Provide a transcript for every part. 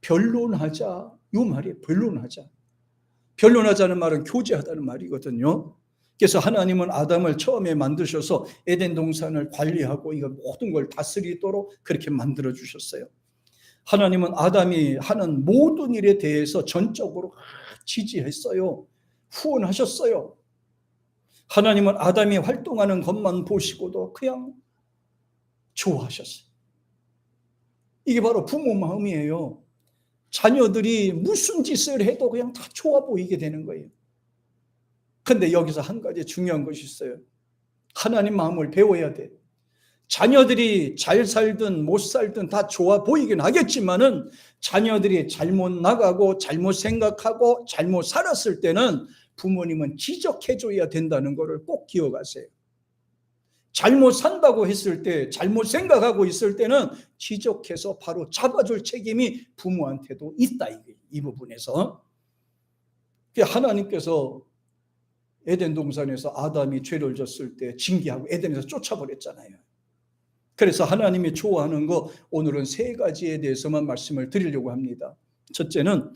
변론하자. 이 말이에요. 변론하자. 변론하자는 말은 교제하다는 말이거든요. 그래서 하나님은 아담을 처음에 만드셔서 에덴 동산을 관리하고 이거 모든 걸 다스리도록 그렇게 만들어 주셨어요. 하나님은 아담이 하는 모든 일에 대해서 전적으로 지지했어요. 후원하셨어요. 하나님은 아담이 활동하는 것만 보시고도 그냥 좋아하셨어요. 이게 바로 부모 마음이에요. 자녀들이 무슨 짓을 해도 그냥 다 좋아 보이게 되는 거예요. 근데 여기서 한 가지 중요한 것이 있어요. 하나님 마음을 배워야 돼. 자녀들이 잘 살든 못 살든 다 좋아 보이긴 하겠지만은 자녀들이 잘못 나가고 잘못 생각하고 잘못 살았을 때는 부모님은 지적해줘야 된다는 것을 꼭 기억하세요. 잘못 산다고 했을 때, 잘못 생각하고 있을 때는 지적해서 바로 잡아줄 책임이 부모한테도 있다. 이 부분에서. 하나님께서 에덴 동산에서 아담이 죄를 졌을 때 징계하고 에덴에서 쫓아버렸잖아요. 그래서 하나님이 좋아하는 거 오늘은 세 가지에 대해서만 말씀을 드리려고 합니다. 첫째는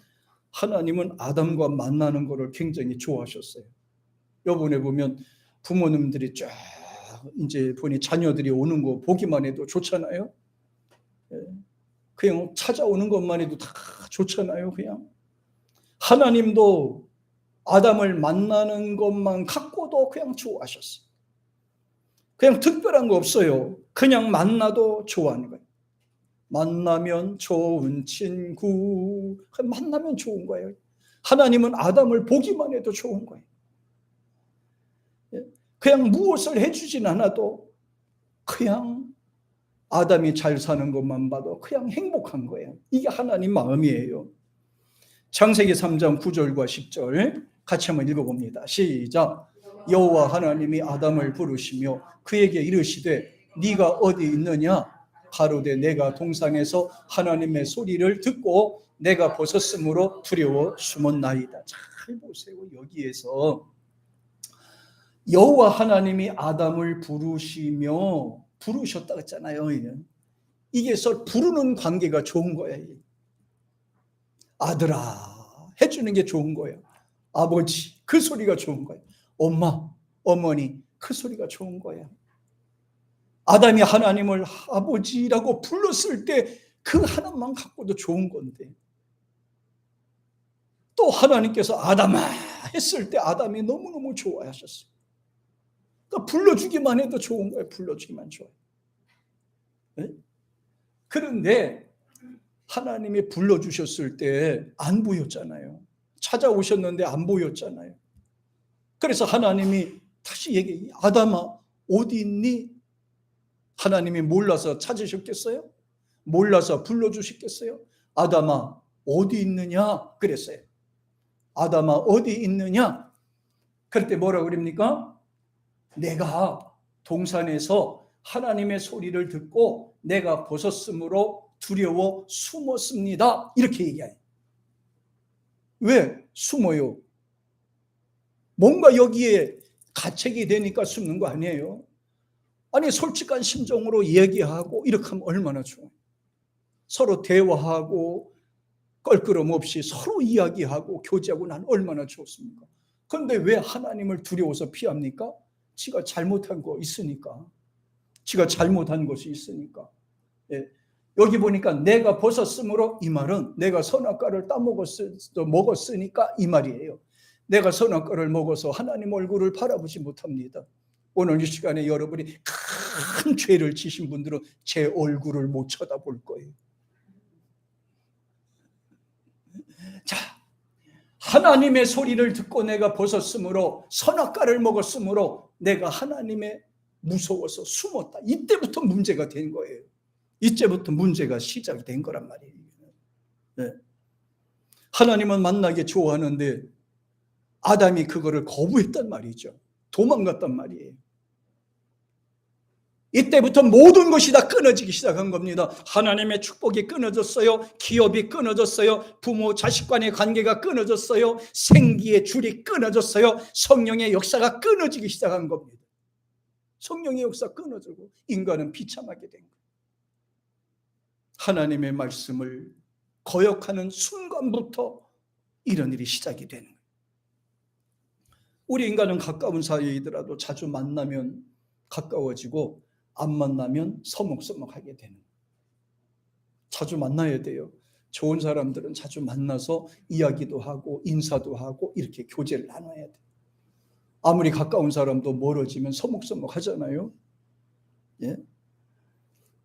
하나님은 아담과 만나는 것을 굉장히 좋아하셨어요. 이번에 보면 부모님들이 쫙 이제 보니 자녀들이 오는 거 보기만 해도 좋잖아요. 그냥 찾아오는 것만 해도 다 좋잖아요. 그냥 하나님도 아담을 만나는 것만 갖고도 그냥 좋아하셨어요. 그냥 특별한 거 없어요. 그냥 만나도 좋아하는 거예요. 만나면 좋은 친구, 만나면 좋은 거예요. 하나님은 아담을 보기만 해도 좋은 거예요. 그냥 무엇을 해주진 않아도 그냥 아담이 잘 사는 것만 봐도 그냥 행복한 거예요. 이게 하나님 마음이에요. 창세기 3장 9절과 10절 같이 한번 읽어봅니다. 시작. 여호와 하나님이 아담을 부르시며 그에게 이르시되 네가 어디 있느냐? 가로되 내가 동산에서 하나님의 소리를 듣고 내가 벗었으므로 두려워 숨었나이다. 잘 보세요. 여기에서 여호와 하나님이 아담을 부르셨다고 했잖아요. 이게 부르는 관계가 좋은 거예요. 아들아 해주는 게 좋은 거예요. 아버지 그 소리가 좋은 거예요. 엄마, 어머니 그 소리가 좋은 거예요. 아담이 하나님을 아버지라고 불렀을 때 그 하나만 갖고도 좋은 건데 또 하나님께서 아담아 했을 때 아담이 너무너무 좋아하셨어요. 그러니까 불러주기만 해도 좋은 거예요. 불러주기만 좋아요. 네? 그런데 하나님이 불러주셨을 때 안 보였잖아요. 찾아오셨는데 안 보였잖아요. 그래서 하나님이 다시 얘기해요. 아담아 어디 있니? 하나님이 몰라서 찾으셨겠어요? 몰라서 불러주셨겠어요? 아담아 어디 있느냐? 그랬어요. 아담아 어디 있느냐? 그럴 때 뭐라고 그럽니까? 내가 동산에서 하나님의 소리를 듣고 내가 벗었으므로 두려워 숨었습니다. 이렇게 얘기해요. 왜 숨어요? 뭔가 여기에 가책이 되니까 숨는 거 아니에요? 아니 솔직한 심정으로 얘기하고 이렇게 하면 얼마나 좋아요. 서로 대화하고 껄끄럼 없이 서로 이야기하고 교제하고 난 얼마나 좋습니까? 그런데 왜 하나님을 두려워서 피합니까? 지가 잘못한 거 있으니까. 지가 잘못한 것이 있으니까. 예. 여기 보니까 내가 벗었으므로 이 말은 내가 선악과를 먹었으니까 이 말이에요. 내가 선악과를 먹어서 하나님 얼굴을 바라보지 못합니다. 오늘 이 시간에 여러분이 큰 죄를 지신 분들은 제 얼굴을 못 쳐다볼 거예요. 자, 하나님의 소리를 듣고 내가 벗었으므로 선악과를 먹었으므로 내가 하나님의 무서워서 숨었다. 이때부터 문제가 된 거예요. 이때부터 문제가 시작이 된 거란 말이에요. 네. 하나님은 만나기 좋아하는데 아담이 그거를 거부했단 말이죠. 도망갔단 말이에요. 이때부터 모든 것이 다 끊어지기 시작한 겁니다. 하나님의 축복이 끊어졌어요. 기업이 끊어졌어요. 부모 자식 간의 관계가 끊어졌어요. 생기의 줄이 끊어졌어요. 성령의 역사가 끊어지기 시작한 겁니다. 성령의 역사 끊어지고 인간은 비참하게 된 거예요. 하나님의 말씀을 거역하는 순간부터 이런 일이 시작이 되는 거예요. 우리 인간은 가까운 사이이더라도 자주 만나면 가까워지고 안 만나면 서먹서먹하게 되는 거예요. 자주 만나야 돼요. 좋은 사람들은 자주 만나서 이야기도 하고 인사도 하고 이렇게 교제를 나눠야 돼요. 아무리 가까운 사람도 멀어지면 서먹서먹 하잖아요. 예?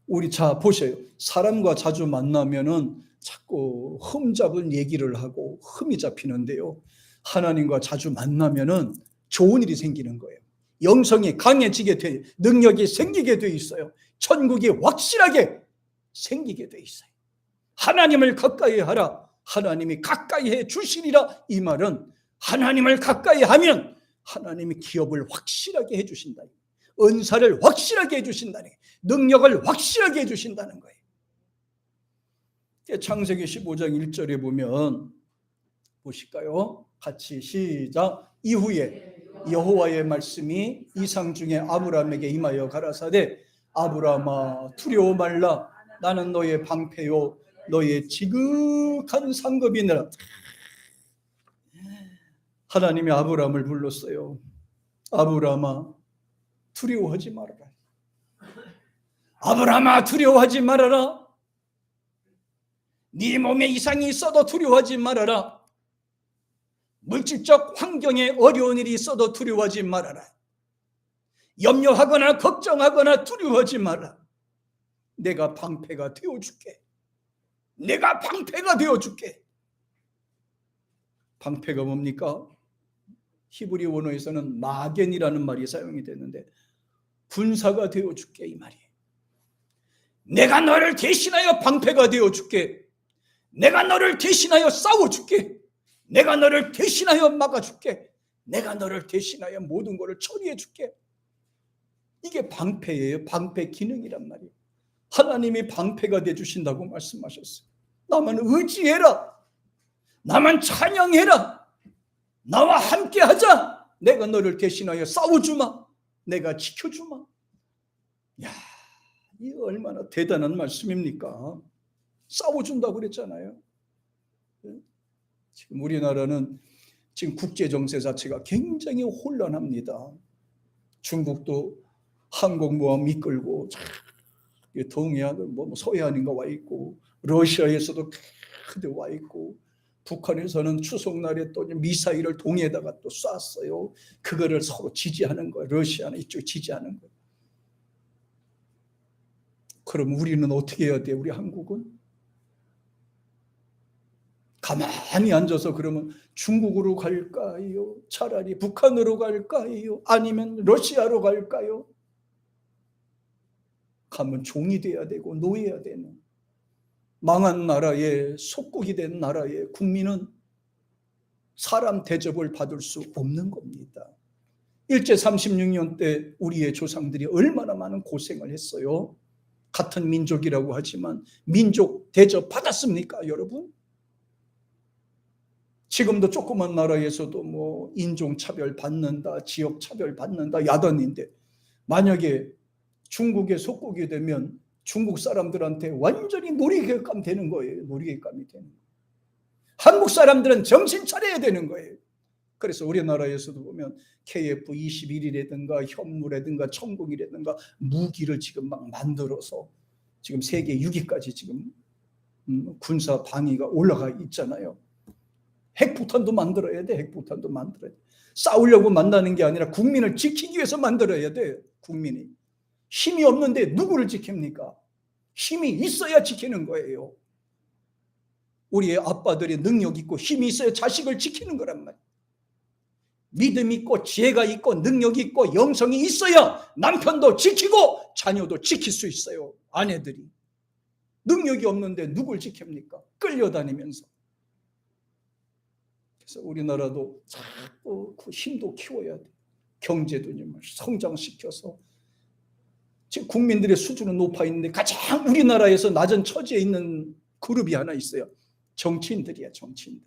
우리 자 보세요. 사람과 자주 만나면은 자꾸 흠잡은 얘기를 하고 흠이 잡히는데요. 하나님과 자주 만나면은 좋은 일이 생기는 거예요. 영성이 강해지게 돼, 능력이 생기게 돼 있어요. 천국이 확실하게 생기게 돼 있어요. 하나님을 가까이 하라. 하나님이 가까이 해 주시리라. 이 말은 하나님을 가까이 하면 하나님이 기업을 확실하게 해 주신다. 은사를 확실하게 해 주신다는 거예요. 능력을 확실하게 해 주신다는 거예요. 창세기 15장 1절에 보면 보실까요? 같이 시작. 이후에 여호와의 말씀이 이상 중에 아브라함에게 임하여 가라사대 아브라함아 두려워 말라. 나는 너의 방패요 너의 지극한 상급이니라. 하나님이 아브라함을 불렀어요. 아브라함아 두려워하지 말아라. 아브라함아 두려워하지 말아라. 네 몸에 이상이 있어도 두려워하지 말아라. 물질적 환경에 어려운 일이 있어도 두려워하지 말아라. 염려하거나 걱정하거나 두려워하지 말아라. 내가 방패가 되어줄게. 내가 방패가 되어줄게. 방패가 뭡니까? 히브리 원어에서는 마겐이라는 말이 사용이 되는데 군사가 되어줄게 이 말이에요. 내가 너를 대신하여 방패가 되어줄게. 내가 너를 대신하여 싸워줄게. 내가 너를 대신하여 막아줄게. 내가 너를 대신하여 모든 것을 처리해줄게. 이게 방패예요. 방패 기능이란 말이에요. 하나님이 방패가 되어주신다고 말씀하셨어요. 나만 의지해라. 나만 찬양해라. 나와 함께 하자. 내가 너를 대신하여 싸워주마. 내가 지켜주마. 야, 이 얼마나 대단한 말씀입니까? 싸워준다고 그랬잖아요. 지금 우리나라는 지금 국제정세 자체가 굉장히 혼란합니다. 중국도 항공모함 이끌고 동해안은 서해안인가 와 있고 러시아에서도 크게 와 있고 북한에서는 추석날에 또 미사일을 동해에다가 또 쐈어요. 그거를 서로 지지하는 거예요. 러시아는 이쪽 지지하는 거예요. 그럼 우리는 어떻게 해야 돼요? 우리 한국은? 가만히 앉아서 그러면 중국으로 갈까요? 차라리 북한으로 갈까요? 아니면 러시아로 갈까요? 가면 종이 돼야 되고 노예야 되는 망한 나라의 속국이 된 나라의 국민은 사람 대접을 받을 수 없는 겁니다. 일제 36년 때 우리의 조상들이 얼마나 많은 고생을 했어요. 같은 민족이라고 하지만 민족 대접 받았습니까, 여러분? 지금도 조그만 나라에서도 인종차별 받는다, 지역차별 받는다, 야단인데 만약에 중국의 속국이 되면 중국 사람들한테 완전히 놀이개감 되는 거예요. 놀이개감이 되는 거예요. 한국 사람들은 정신 차려야 되는 거예요. 그래서 우리나라에서도 보면 KF-21이라든가 현무라든가 천공이라든가 무기를 지금 막 만들어서 지금 세계 6위까지 지금 군사 방위가 올라가 있잖아요. 핵폭탄도 만들어야 돼. 핵폭탄도 만들어야 돼. 싸우려고 만드는 게 아니라 국민을 지키기 위해서 만들어야 돼. 국민이. 힘이 없는데 누구를 지킵니까? 힘이 있어야 지키는 거예요. 우리의 아빠들이 능력 있고 힘이 있어야 자식을 지키는 거란 말이에요. 믿음 있고 지혜가 있고 능력이 있고 영성이 있어야 남편도 지키고 자녀도 지킬 수 있어요. 아내들이. 능력이 없는데 누굴 지킵니까? 끌려다니면서. 그래서 우리나라도 자꾸 그 힘도 키워야 돼. 경제도 성장시켜서. 지금 국민들의 수준은 높아 있는데 가장 우리나라에서 낮은 처지에 있는 그룹이 하나 있어요. 정치인들이야, 정치인들.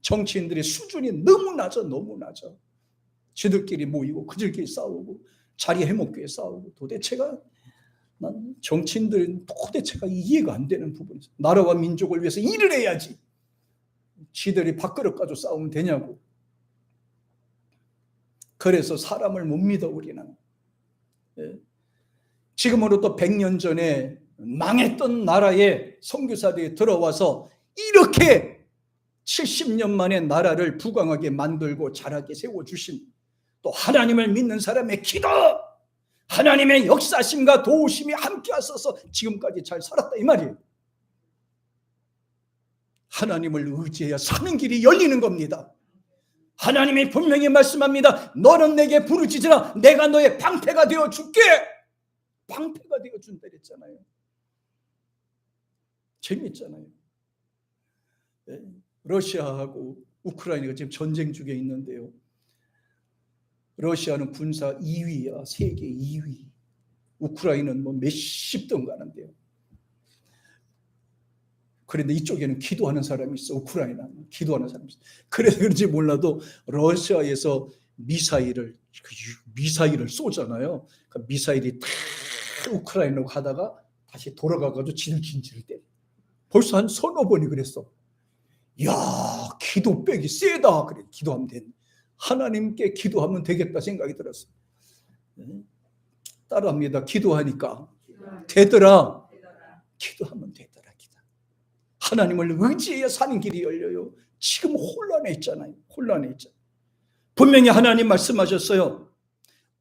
정치인들의 수준이 너무 낮아, 너무 낮아. 지들끼리 모이고 그들끼리 싸우고 자리 해먹기 위해 싸우고 도대체가 난 정치인들은 도대체가 이해가 안 되는 부분이죠. 나라와 민족을 위해서 일을 해야지. 지들이 밥그릇 가지고 싸우면 되냐고. 그래서 사람을 못 믿어 우리는. 지금으로부터 100년 전에 망했던 나라에 선교사들이 들어와서 이렇게 70년 만에 나라를 부강하게 만들고 자라게 세워주신 또 하나님을 믿는 사람의 기도, 하나님의 역사심과 도우심이 함께 하셔서 지금까지 잘 살았다 이 말이에요. 하나님을 의지해야 사는 길이 열리는 겁니다. 하나님이 분명히 말씀합니다. 너는 내게 부르짖으라 내가 너의 방패가 되어 줄게. 방패가 되어 준다 그랬잖아요. 재밌잖아요. 네. 러시아하고 우크라이나가 지금 전쟁 중에 있는데요. 러시아는 군사 2위야. 세계 2위. 우크라이나는 뭐 몇십 등 가는데요. 그런데 이쪽에는 기도하는 사람이 있어. 우크라이나는 기도하는 사람이 있어. 그래서 그런지 몰라도 러시아에서 미사일을 쏘잖아요. 그 미사일이 다 우크라이나로 가다가 다시 돌아가가지고 지들진지를 때려. 벌써 한 서너 번이 그랬어. 야, 기도 빼기 세다. 그래, 기도하면 된. 하나님께 기도하면 되겠다 생각이 들었어요. 따라합니다. 기도하니까 되더라. 기도하면 되더라. 하나님을 의지해야 사는 길이 열려요. 지금 혼란해 있잖아요. 혼란해 있잖아요. 분명히 하나님 말씀하셨어요.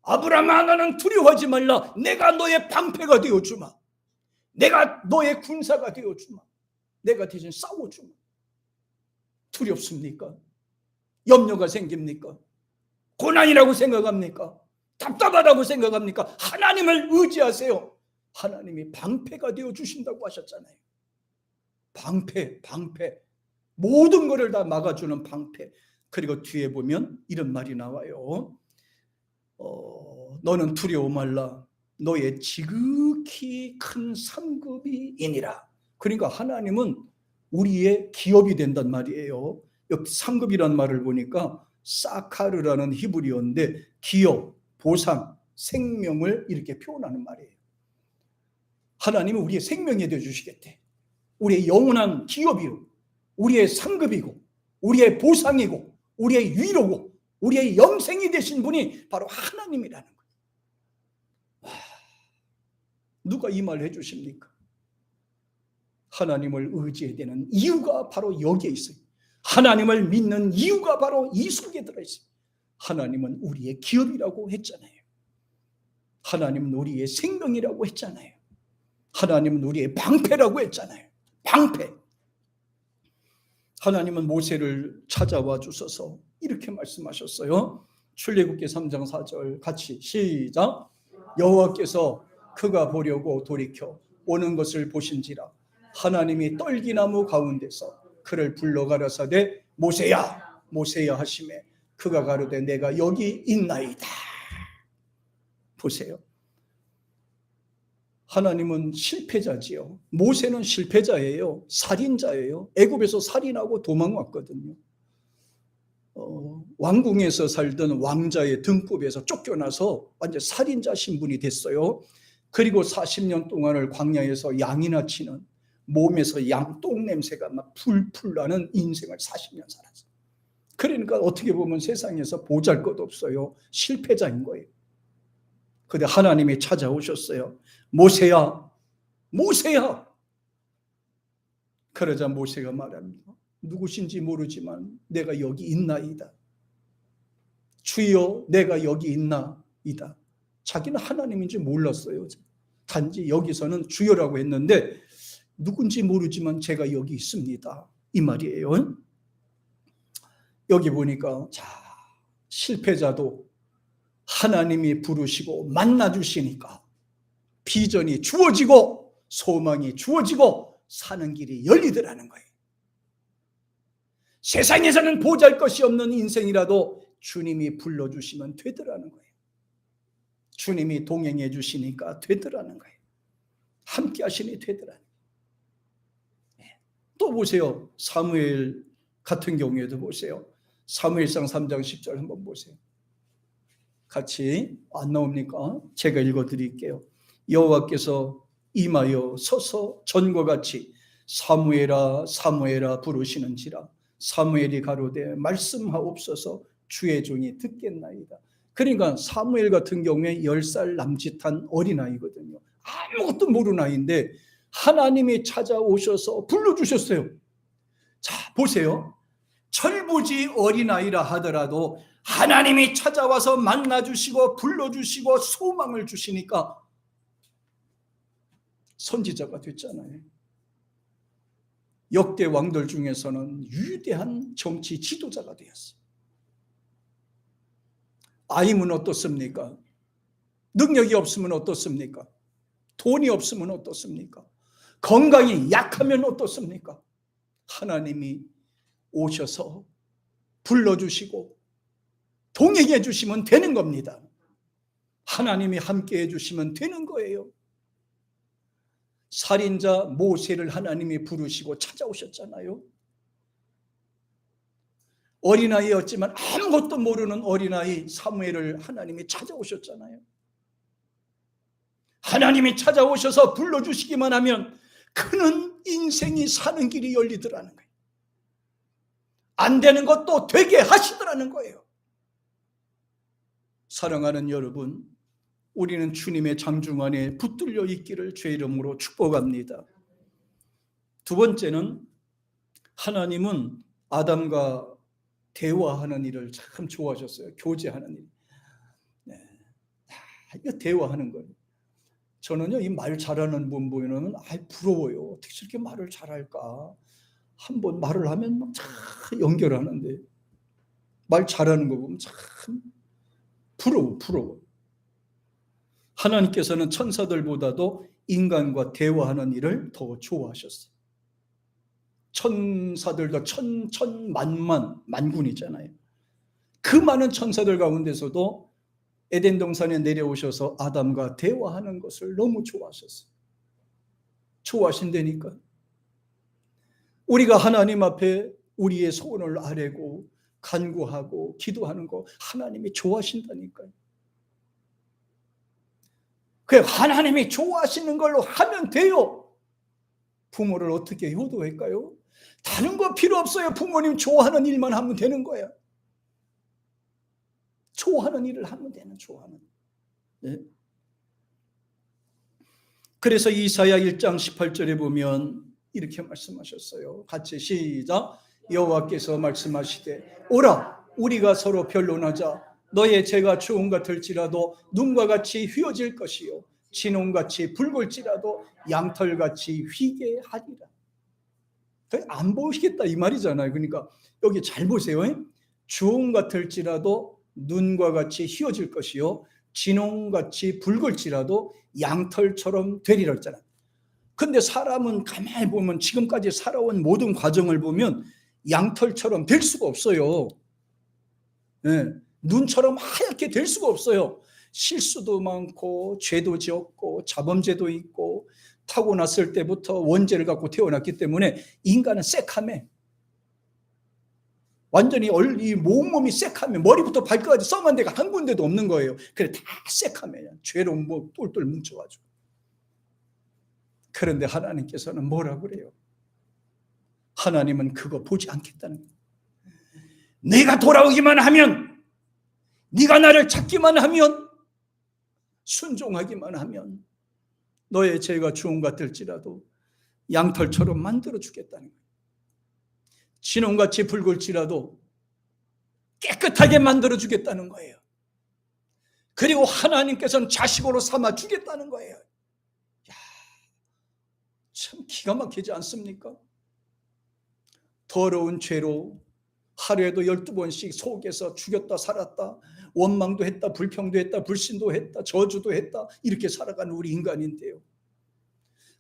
아브라함아 너는 두려워하지 말라. 내가 너의 방패가 되어주마. 내가 너의 군사가 되어주마. 내가 대신 싸워주마. 두렵습니까? 염려가 생깁니까? 고난이라고 생각합니까? 답답하다고 생각합니까? 하나님을 의지하세요. 하나님이 방패가 되어주신다고 하셨잖아요. 방패. 모든 것을 다 막아주는 방패. 그리고 뒤에 보면 이런 말이 나와요. 너는 두려워 말라. 너의 지극히 큰 상급이 이니라. 그러니까 하나님은 우리의 기업이 된단 말이에요. 여기 상급이라는 말을 보니까 사카르라는 히브리어인데 기업, 보상, 생명을 이렇게 표현하는 말이에요. 하나님은 우리의 생명이 되어주시겠대. 우리의 영원한 기업이요, 우리의 상급이고, 우리의 보상이고, 우리의 위로고, 우리의 영생이 되신 분이 바로 하나님이라는 거예요. 와, 누가 이 말 해주십니까? 하나님을 의지해야 되는 이유가 바로 여기에 있어요. 하나님을 믿는 이유가 바로 이 속에 들어있어요. 하나님은 우리의 기업이라고 했잖아요. 하나님은 우리의 생명이라고 했잖아요. 하나님은 우리의 방패라고 했잖아요. 방패. 하나님은 모세를 찾아와 주셔서 이렇게 말씀하셨어요. 출애굽기 3장 4절 같이 시작. 여호와께서 그가 보려고 돌이켜 오는 것을 보신지라 하나님이 떨기나무 가운데서 그를 불러 가라사대 모세야 모세야 하시매 그가 가로되 내가 여기 있나이다. 보세요. 하나님은 실패자지요. 모세는 실패자예요. 살인자예요. 애굽에서 살인하고 도망왔거든요. 왕궁에서 살던 왕자의 등급에서 쫓겨나서 완전 살인자 신분이 됐어요. 그리고 40년 동안을 광야에서 양이나 치는 몸에서 양똥 냄새가 막 풀풀 나는 인생을 40년 살았어요. 그러니까 어떻게 보면 세상에서 보잘것없어요. 실패자인 거예요. 그런데 하나님이 찾아오셨어요. 모세야, 모세야. 그러자 모세가 말합니다. 누구신지 모르지만 내가 여기 있나이다. 주여 내가 여기 있나이다. 자기는 하나님인지 몰랐어요. 단지 여기서는 주여라고 했는데 누군지 모르지만 제가 여기 있습니다. 이 말이에요. 여기 보니까 자, 실패자도 하나님이 부르시고 만나주시니까 비전이 주어지고 소망이 주어지고 사는 길이 열리더라는 거예요. 세상에서는 보잘것이 없는 인생이라도 주님이 불러주시면 되더라는 거예요. 주님이 동행해 주시니까 되더라는 거예요. 함께 하시니 되더라는 거예요. 또 보세요. 사무엘 같은 경우에도 보세요. 사무엘상 3장 10절 한번 보세요. 같이 안 나옵니까? 제가 읽어드릴게요. 여호와께서 임하여 서서 전과 같이 사무엘아 사무엘아 부르시는지라. 사무엘이 가로되 말씀하옵소서 주의 종이 듣겠나이다. 그러니까 사무엘 같은 경우에 10살 남짓한 어린아이거든요. 아무것도 모르는 아이인데 하나님이 찾아오셔서 불러주셨어요. 자, 보세요. 철부지 어린아이라 하더라도 하나님이 찾아와서 만나주시고 불러주시고 소망을 주시니까 선지자가 됐잖아요. 역대 왕들 중에서는 위대한 정치 지도자가 되었어요. 아임은 어떻습니까? 능력이 없으면 어떻습니까? 돈이 없으면 어떻습니까? 건강이 약하면 어떻습니까? 하나님이 오셔서 불러주시고 동행해 주시면 되는 겁니다. 하나님이 함께 해주시면 되는 거예요. 살인자 모세를 하나님이 부르시고 찾아오셨잖아요. 어린아이였지만 아무것도 모르는 어린아이 사무엘을 하나님이 찾아오셨잖아요. 하나님이 찾아오셔서 불러주시기만 하면 그는 인생이 사는 길이 열리더라는 거예요. 안 되는 것도 되게 하시더라는 거예요. 사랑하는 여러분, 우리는 주님의 장중 안에 붙들려 있기를 주의 이름으로 축복합니다. 두 번째는 하나님은 아담과 대화하는 일을 참 좋아하셨어요. 교제하는 일. 네. 이거 대화하는 거예요. 저는요, 이 말 잘하는 분 보면 부러워요. 어떻게 저렇게 말을 잘할까? 한번 말을 하면 막 참 연결하는데 말 잘하는 거 보면 참 부러워. 하나님께서는 천사들보다도 인간과 대화하는 일을 더 좋아하셨어요. 천사들도 만군이잖아요. 그 많은 천사들 가운데서도 에덴 동산에 내려오셔서 아담과 대화하는 것을 너무 좋아하셨어요. 좋아하신다니까. 우리가 하나님 앞에 우리의 소원을 아뢰고 간구하고 기도하는 거 하나님이 좋아하신다니까요. 그 하나님이 좋아하시는 걸로 하면 돼요. 부모를 어떻게 효도할까요? 다른 거 필요 없어요. 부모님 좋아하는 일만 하면 되는 거예요. 좋아하는 일을 하면 되는, 좋아하는. 네? 그래서 이사야 1장 18절에 보면 이렇게 말씀하셨어요. 같이 시작. 여호와께서 말씀하시되 오라 우리가 서로 변론하자. 너의 죄가 주홍 같을지라도 눈과 같이 휘어질 것이요 진홍같이 붉을지라도 양털같이 휘게 하리라. 안 보시겠다 이 말이잖아요. 그러니까 여기 잘 보세요. 주홍 같을지라도 눈과 같이 휘어질 것이요 진홍같이 붉을지라도 양털처럼 되리라 했잖아요. 근데 사람은 가만히 보면 지금까지 살아온 모든 과정을 보면 양털처럼 될 수가 없어요. 네. 눈처럼 하얗게 될 수가 없어요. 실수도 많고 죄도 지었고 자범죄도 있고 타고났을 때부터 원죄를 갖고 태어났기 때문에 인간은 새카매. 완전히 이 몸이 새카매. 머리부터 발끝까지 썸한 데가 한 군데도 없는 거예요. 그래 다 새카매. 죄로 뭐 똘똘 뭉쳐가지고. 그런데 하나님께서는 뭐라 그래요? 하나님은 그거 보지 않겠다는 거예요. 내가 돌아오기만 하면, 네가 나를 찾기만 하면, 순종하기만 하면 너의 죄가 주홍 같을지라도 양털처럼 만들어 주겠다는 거예요. 진홍같이 붉을지라도 깨끗하게 만들어 주겠다는 거예요. 그리고 하나님께서는 자식으로 삼아 주겠다는 거예요. 야, 참 기가 막히지 않습니까? 더러운 죄로 하루에도 12번씩 속에서 죽였다 살았다, 원망도 했다, 불평도 했다, 불신도 했다, 저주도 했다, 이렇게 살아가는 우리 인간인데요.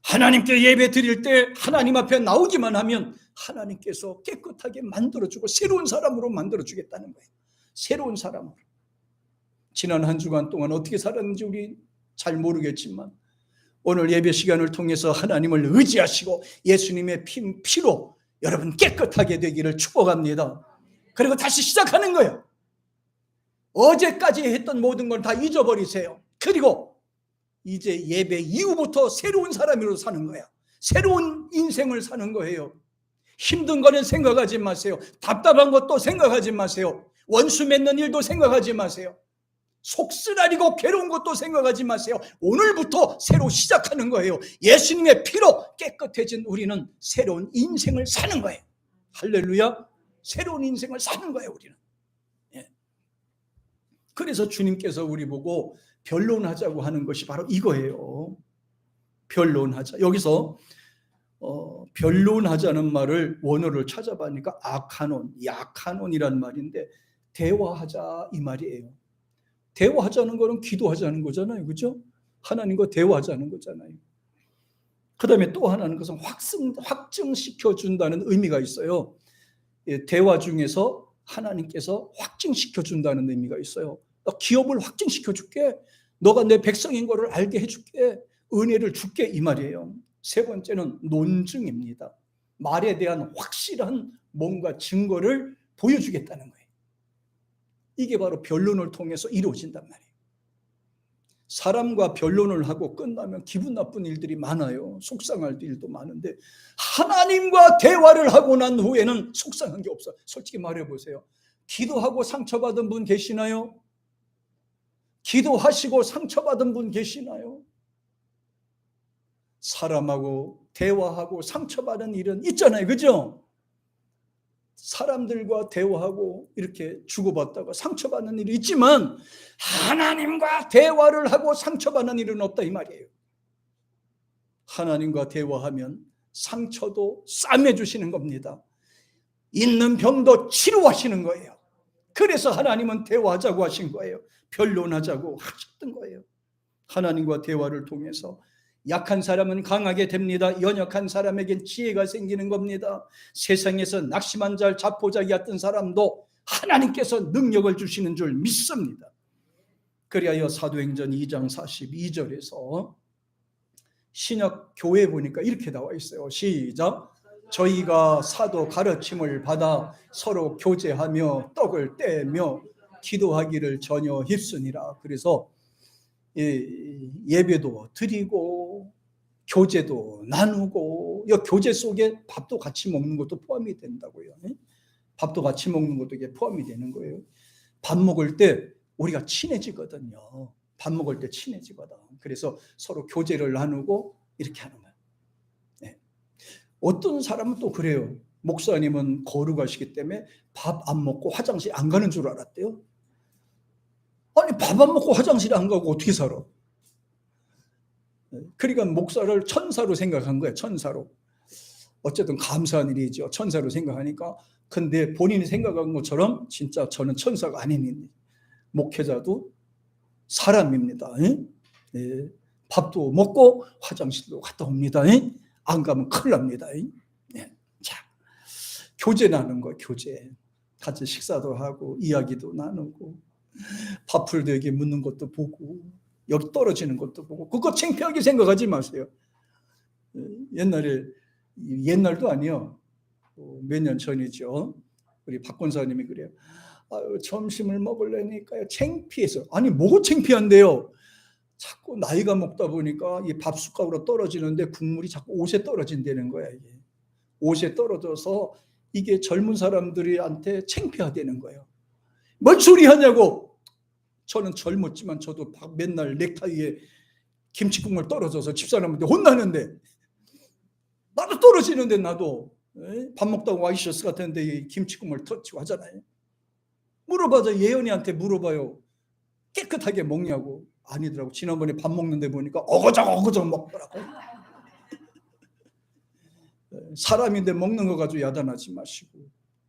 하나님께 예배 드릴 때 하나님 앞에 나오기만 하면 하나님께서 깨끗하게 만들어주고 새로운 사람으로 만들어주겠다는 거예요. 새로운 사람으로. 지난 한 주간 동안 어떻게 살았는지 우리 잘 모르겠지만 오늘 예배 시간을 통해서 하나님을 의지하시고 예수님의 피로 여러분 깨끗하게 되기를 축복합니다. 그리고 다시 시작하는 거예요. 어제까지 했던 모든 걸 다 잊어버리세요. 그리고 이제 예배 이후부터 새로운 사람으로 사는 거야. 새로운 인생을 사는 거예요. 힘든 거는 생각하지 마세요. 답답한 것도 생각하지 마세요. 원수 맺는 일도 생각하지 마세요. 속쓰라리고 괴로운 것도 생각하지 마세요. 오늘부터 새로 시작하는 거예요. 예수님의 피로 깨끗해진 우리는 새로운 인생을 사는 거예요. 할렐루야. 새로운 인생을 사는 거예요, 우리는. 예. 그래서 주님께서 우리 보고 변론하자고 하는 것이 바로 이거예요. 변론하자. 여기서 변론하자는 말을 원어를 찾아보니까 아카논, 야카논이란 말인데 대화하자 이 말이에요. 대화하자는 거는 기도하자는 거잖아요. 그렇죠? 하나님과 대화하자는 거잖아요. 그 다음에 또 하나는 것은 확증시켜준다는 의미가 있어요. 대화 중에서 하나님께서 확증시켜준다는 의미가 있어요. 기업을 확증시켜줄게. 너가 내 백성인 거를 알게 해줄게. 은혜를 줄게 이 말이에요. 세 번째는 논증입니다. 말에 대한 확실한 뭔가 증거를 보여주겠다는 거예요. 이게 바로 변론을 통해서 이루어진단 말이에요. 사람과 변론을 하고 끝나면 기분 나쁜 일들이 많아요. 속상할 일도 많은데 하나님과 대화를 하고 난 후에는 속상한 게 없어요. 솔직히 말해보세요. 기도하고 상처받은 분 계시나요? 기도하시고 상처받은 분 계시나요? 사람하고 대화하고 상처받은 일은 있잖아요. 그죠? 사람들과 대화하고 이렇게 주고받다가 상처받는 일이 있지만 하나님과 대화를 하고 상처받는 일은 없다 이 말이에요. 하나님과 대화하면 상처도 싸매주시는 겁니다. 있는 병도 치료하시는 거예요. 그래서 하나님은 대화하자고 하신 거예요. 변론하자고 하셨던 거예요. 하나님과 대화를 통해서 약한 사람은 강하게 됩니다. 연약한 사람에겐 지혜가 생기는 겁니다. 세상에서 낙심한 자, 자포자기했던 사람도 하나님께서 능력을 주시는 줄 믿습니다. 그리하여 사도행전 2장 42절에서 신약 교회 보니까 이렇게 나와 있어요. 시작. 저희가 사도 가르침을 받아 서로 교제하며 떡을 떼며 기도하기를 전혀 힘쓰니라. 그래서 예배도 드리고 교제도 나누고, 이 교제 속에 밥도 같이 먹는 것도 포함이 된다고요. 밥도 같이 먹는 것도 이게 포함이 되는 거예요. 밥 먹을 때 우리가 친해지거든요. 밥 먹을 때 친해지거든. 그래서 서로 교제를 나누고 이렇게 하는 거예요. 네. 어떤 사람은 또 그래요. 목사님은 거룩하시기 때문에 밥 안 먹고 화장실 안 가는 줄 알았대요. 아니 밥 안 먹고 화장실 안 가고 어떻게 살아? 그러니까 목사를 천사로 생각한 거예요. 천사로. 어쨌든 감사한 일이죠. 천사로 생각하니까. 근데 본인이 생각한 것처럼 진짜 저는 천사가 아닌 목회자도 사람입니다. 네. 밥도 먹고 화장실도 갔다 옵니다. 안 가면 큰일 납니다. 네. 자, 교제나는 거, 교제. 같이 식사도 하고 이야기도 나누고 밥풀되게 묻는 것도 보고 여기 떨어지는 것도 보고 그거 창피하게 생각하지 마세요. 옛날도 아니요. 몇 년 전이죠. 우리 박 권사님이 그래요. 점심을 먹으려니까요. 창피해서. 아니 뭐가 창피한데요. 자꾸 나이가 먹다 보니까 이 밥 숟가락으로 떨어지는데 국물이 자꾸 옷에 떨어진다는 거야. 이게 옷에 떨어져서 이게 젊은 사람들한테 창피하다는 거예요. 뭔 소리 하냐고. 저는 젊었지만 저도 맨날 넥타이에 김치국물 떨어져서 집사람한테 혼나는데, 나도 떨어지는데 나도 밥 먹다가 와이셔츠 같은데 김치국물 터치고 하잖아요. 물어봐서 예언이한테 물어봐요. 깨끗하게 먹냐고. 아니더라고. 지난번에 밥 먹는데 보니까 어거적 먹더라고. 사람인데 먹는 거 가지고 야단하지 마시고,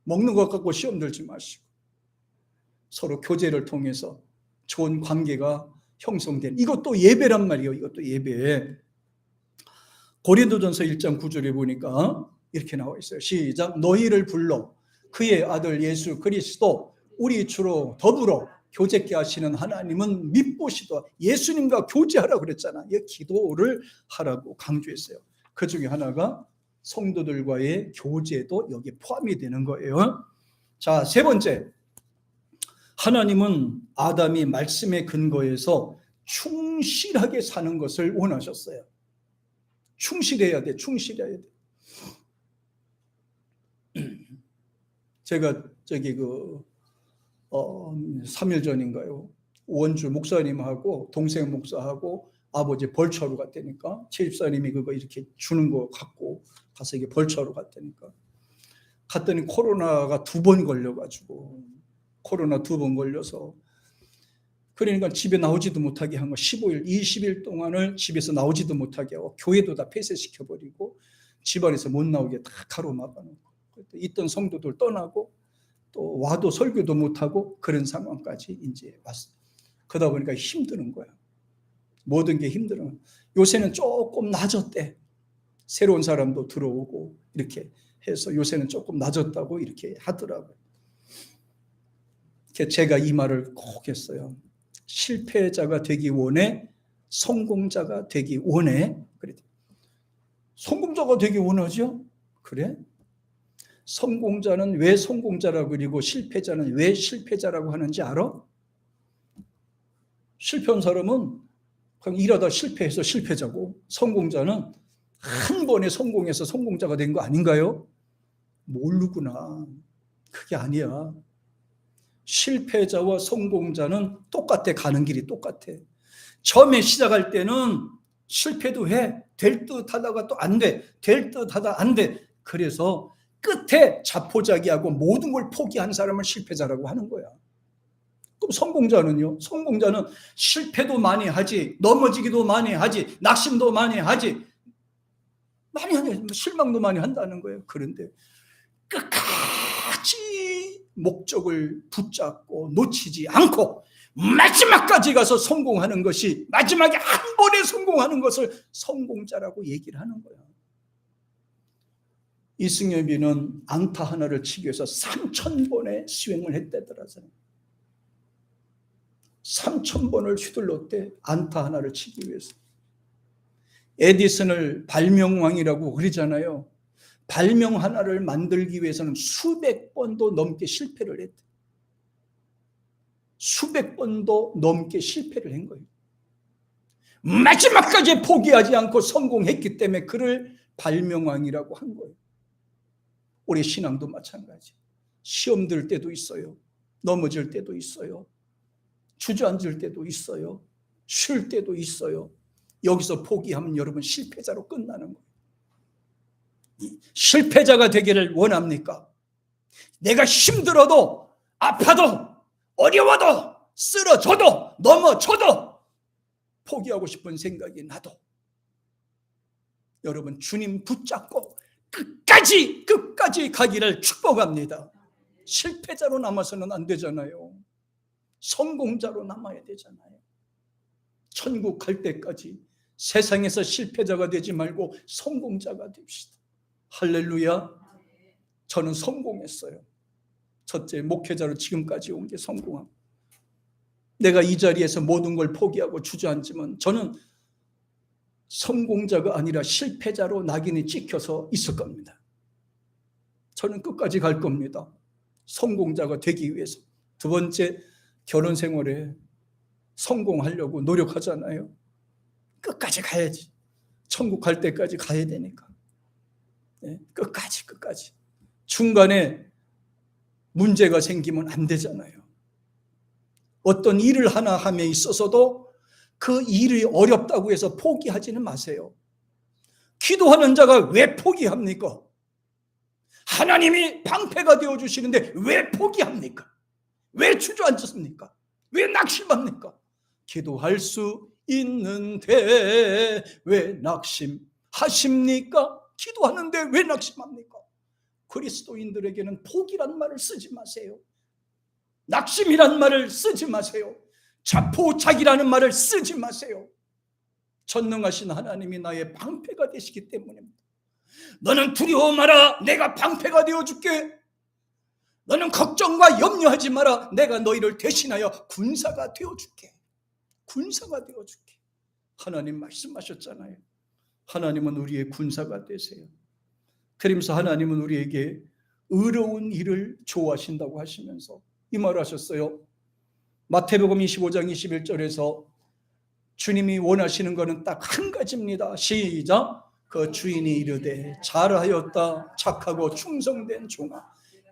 먹는 것 갖고 시험 들지 마시고, 서로 교제를 통해서 좋은 관계가 형성된, 이것도 예배란 말이에요. 이것도 예배. 고린도전서 1장 9절에 보니까 이렇게 나와 있어요. 시작. 너희를 불러 그의 아들 예수 그리스도 우리 주로 더불어 교제케 하시는 하나님은 밉보시다. 예수님과 교제하라고 그랬잖아. 이 기도를 하라고 강조했어요. 그 중에 하나가 성도들과의 교제도 여기에 포함이 되는 거예요. 자, 세 번째. 하나님은 아담이 말씀에 근거해서 충실하게 사는 것을 원하셨어요. 충실해야 돼. 충실해야 돼. 제가 3일 전인가요? 원주 목사님하고 동생 목사하고 아버지 벌초하러 갔다니까. 최집사님이 그거 이렇게 주는 거 갖고 가서 이게 벌초하러 갔다니까. 갔더니 코로나가 2번 걸려가지고, 코로나 2번 걸려서, 그러니까 집에 나오지도 못하게 한 거, 15일, 20일 동안을 집에서 나오지도 못하게 하고, 교회도 다 폐쇄시켜버리고, 집안에서 못 나오게 다 가로막아놓고, 있던 성도들 떠나고, 또 와도 설교도 못하고, 그런 상황까지 이제 왔어요. 그러다 보니까 힘드는 거야. 모든 게 힘들어. 요새는 조금 낮았대. 새로운 사람도 들어오고, 이렇게 해서 요새는 조금 낮았다고 이렇게 하더라고요. 제가 이 말을 꼭 했어요. 실패자가 되기 원해? 성공자가 되기 원해? 그래. 성공자가 되기 원하죠? 그래? 성공자는 왜 성공자라고 그리고 실패자는 왜 실패자라고 하는지 알아? 실패한 사람은 그냥 일하다 실패해서 실패자고, 성공자는 한 번에 성공해서 성공자가 된 거 아닌가요? 모르구나. 그게 아니야. 실패자와 성공자는 똑같아. 가는 길이 똑같아. 처음에 시작할 때는 실패도 해. 될 듯 하다가 또 안 돼. 될 듯 하다 안 돼. 그래서 끝에 자포자기하고 모든 걸 포기한 사람을 실패자라고 하는 거야. 그럼 성공자는요? 성공자는 실패도 많이 하지, 넘어지기도 많이 하지, 낙심도 많이 하지, 많이 하지, 실망도 많이 한다는 거예요. 그런데 끝까지 목적을 붙잡고 놓치지 않고 마지막까지 가서 성공하는 것이, 마지막에 한 번에 성공하는 것을 성공자라고 얘기를 하는 거야. 이승엽이는 안타 하나를 치기 위해서 3,000번의 수행을 했다더라고요. 3,000번을 휘둘렀대. 안타 하나를 치기 위해서. 에디슨을 발명왕이라고 그러잖아요. 발명 하나를 만들기 위해서는 수백 번도 넘게 실패를 했대. 수백 번도 넘게 실패를 한 거예요. 마지막까지 포기하지 않고 성공했기 때문에 그를 발명왕이라고 한 거예요. 우리 신앙도 마찬가지. 시험 들 때도 있어요. 넘어질 때도 있어요. 주저앉을 때도 있어요. 쉴 때도 있어요. 여기서 포기하면 여러분 실패자로 끝나는 거예요. 실패자가 되기를 원합니까? 내가 힘들어도, 아파도, 어려워도, 쓰러져도, 넘어져도 포기하고 싶은 생각이 나도 여러분 주님 붙잡고 끝까지 가기를 축복합니다. 실패자로 남아서는 안 되잖아요. 성공자로 남아야 되잖아요. 천국 갈 때까지 세상에서 실패자가 되지 말고 성공자가 됩시다. 할렐루야. 저는 성공했어요. 첫째, 목회자로 지금까지 온 게 성공함. 내가 이 자리에서 모든 걸 포기하고 주저앉으면 저는 성공자가 아니라 실패자로 낙인이 찍혀서 있을 겁니다. 저는 끝까지 갈 겁니다. 성공자가 되기 위해서. 두 번째, 결혼 생활에 성공하려고 노력하잖아요. 끝까지 가야지. 천국 갈 때까지 가야 되니까. 네, 끝까지. 중간에 문제가 생기면 안 되잖아요. 어떤 일을 하나 함에 있어서도 그 일이 어렵다고 해서 포기하지는 마세요. 기도하는 자가 왜 포기합니까? 하나님이 방패가 되어주시는데 왜 포기합니까? 왜 주저앉습니까? 왜 낙심합니까? 기도할 수 있는데 왜 낙심하십니까? 기도하는데 왜 낙심합니까? 그리스도인들에게는 포기란 말을 쓰지 마세요. 낙심이란 말을 쓰지 마세요. 자포자기라는 말을 쓰지 마세요. 전능하신 하나님이 나의 방패가 되시기 때문입니다. 너는 두려워 마라. 내가 방패가 되어줄게. 너는 걱정과 염려하지 마라. 내가 너희를 대신하여 군사가 되어줄게. 군사가 되어줄게. 하나님 말씀하셨잖아요. 하나님은 우리의 군사가 되세요. 그러면서 하나님은 우리에게 의로운 일을 좋아하신다고 하시면서 이 말을 하셨어요. 마태복음 25장 21절에서 주님이 원하시는 것은 딱 한 가지입니다. 시작. 그 주인이 이르되 잘하였다 착하고 충성된 종아,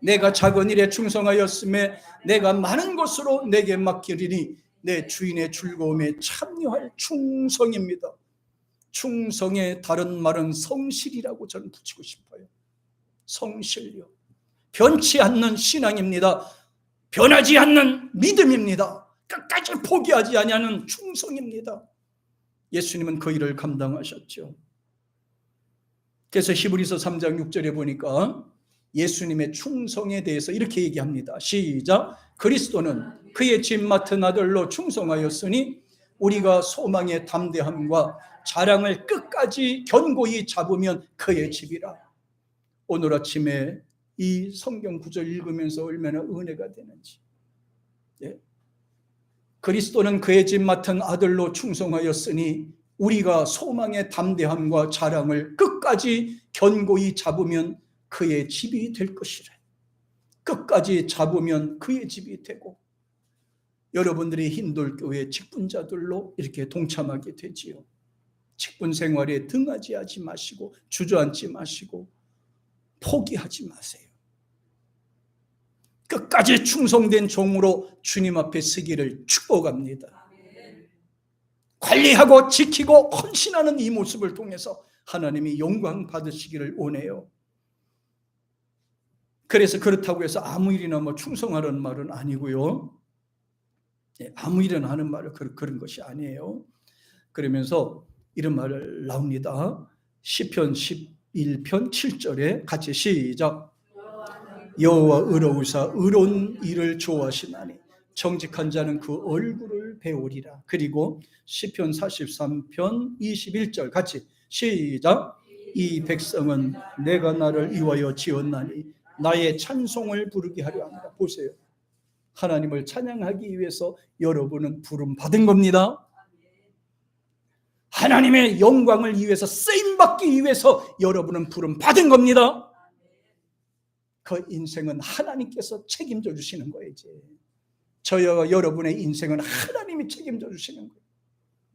내가 작은 일에 충성하였음에 내가 많은 것으로 내게 맡기리니 내 주인의 즐거움에 참여할 충성입니다. 충성의 다른 말은 성실이라고 저는 붙이고 싶어요. 성실요. 변치 않는 신앙입니다. 변하지 않는 믿음입니다. 끝까지 포기하지 아니하는 충성입니다. 예수님은 그 일을 감당하셨죠. 그래서 히브리서 3장 6절에 보니까 예수님의 충성에 대해서 이렇게 얘기합니다. 시작. 그리스도는 그의 집 맡은 아들로 충성하였으니 우리가 소망의 담대함과 자랑을 끝까지 견고히 잡으면 그의 집이라. 오늘 아침에 이 성경 구절 읽으면서 얼마나 은혜가 되는지. 예? 그리스도는 그의 집 맡은 아들로 충성하였으니 우리가 소망의 담대함과 자랑을 끝까지 견고히 잡으면 그의 집이 될 것이래. 끝까지 잡으면 그의 집이 되고 여러분들이 힌돌교회 직분자들로 이렇게 동참하게 되지요. 직분 생활에 등하지 하지 마시고 주저앉지 마시고 포기하지 마세요. 끝까지 충성된 종으로 주님 앞에 서기를 축복합니다. 관리하고 지키고 헌신하는 이 모습을 통해서 하나님이 영광 받으시기를 원해요. 그래서 그렇다고 해서 아무 일이나 충성하라는 말은 아니고요. 아무 일이나 하는 말을 그런 것이 아니에요. 그러면서 이런 말을 나옵니다. 시편 11편 7절에 같이 시작. 여호와 의로우사 의로운 일을 좋아하시나니 정직한 자는 그 얼굴을 배우리라. 그리고 시편 43편 21절 같이 시작. 이 백성은 내가 나를 위하여 지었나니 나의 찬송을 부르게 하려 합니다. 보세요. 하나님을 찬양하기 위해서 여러분은 부름 받은 겁니다. 하나님의 영광을 위해서 쓰임받기 위해서 여러분은 부름 받은 겁니다. 그 인생은 하나님께서 책임져 주시는 거예요. 이제 저와 여러분의 인생은 하나님이 책임져 주시는 거예요.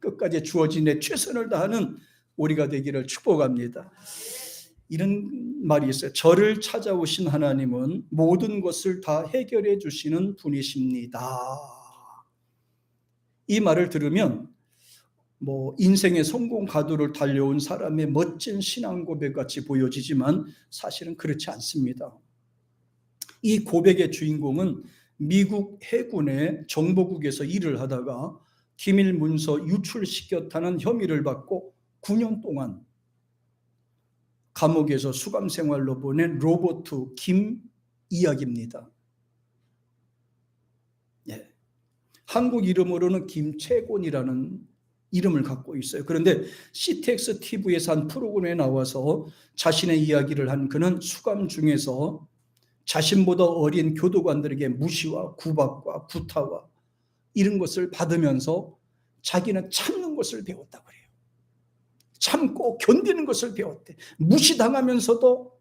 끝까지 주어진 내 최선을 다하는 우리가 되기를 축복합니다. 이런 말이 있어요. 저를 찾아오신 하나님은 모든 것을 다 해결해 주시는 분이십니다. 이 말을 들으면 인생의 성공 가도를 달려온 사람의 멋진 신앙 고백 같이 보여지지만 사실은 그렇지 않습니다. 이 고백의 주인공은 미국 해군의 정보국에서 일을 하다가 기밀 문서 유출시켰다는 혐의를 받고 9년 동안 감옥에서 수감 생활로 보낸 로버트 김 이야기입니다. 예. 한국 이름으로는 김채곤이라는 이름을 갖고 있어요. 그런데 CTX TV에서 한 프로그램에 나와서 자신의 이야기를 한 그는 수감 중에서 자신보다 어린 교도관들에게 무시와 구박과 구타와 이런 것을 받으면서 자기는 참는 것을 배웠다고 그래요. 참고 견디는 것을 배웠대. 무시당하면서도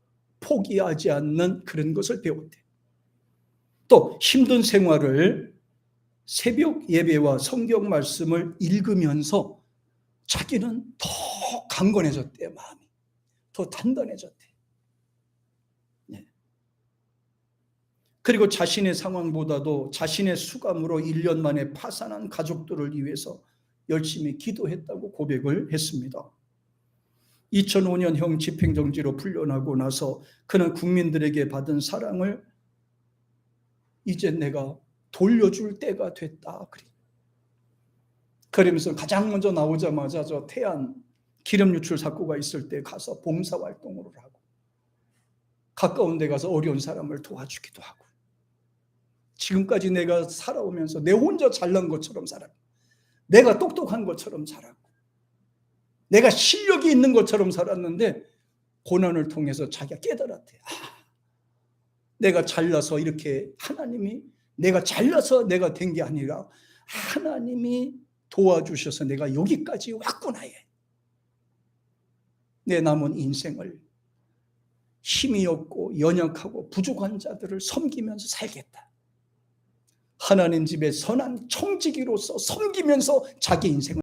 포기하지 않는 그런 것을 배웠대. 또 힘든 생활을 새벽 예배와 성경 말씀을 읽으면서 자기는 더 강건해졌대요. 마음이 더 단단해졌대. 네. 그리고 자신의 상황보다도 자신의 수감으로 1년 만에 파산한 가족들을 위해서 열심히 기도했다고 고백을 했습니다. 2005년형 집행정지로 풀려나고 나서 그는 국민들에게 받은 사랑을 이제 내가 돌려줄 때가 됐다. 그러면서 가장 먼저 나오자마자 저 태안 기름 유출 사고가 있을 때 가서 봉사활동을 하고 가까운 데 가서 어려운 사람을 도와주기도 하고 지금까지 내가 살아오면서 내 혼자 잘난 것처럼 살았고 내가 똑똑한 것처럼 살았고 내가 실력이 있는 것처럼 살았는데 고난을 통해서 자기가 깨달았대. 내가 잘나서 이렇게 하나님이 내가 잘나서 내가 된 게 아니라 하나님이 도와주셔서 내가 여기까지 왔구나. 내 남은 인생을 힘이 없고 연약하고 부족한 자들을 섬기면서 살겠다. 하나님 집에 선한 청지기로서 섬기면서 자기 인생을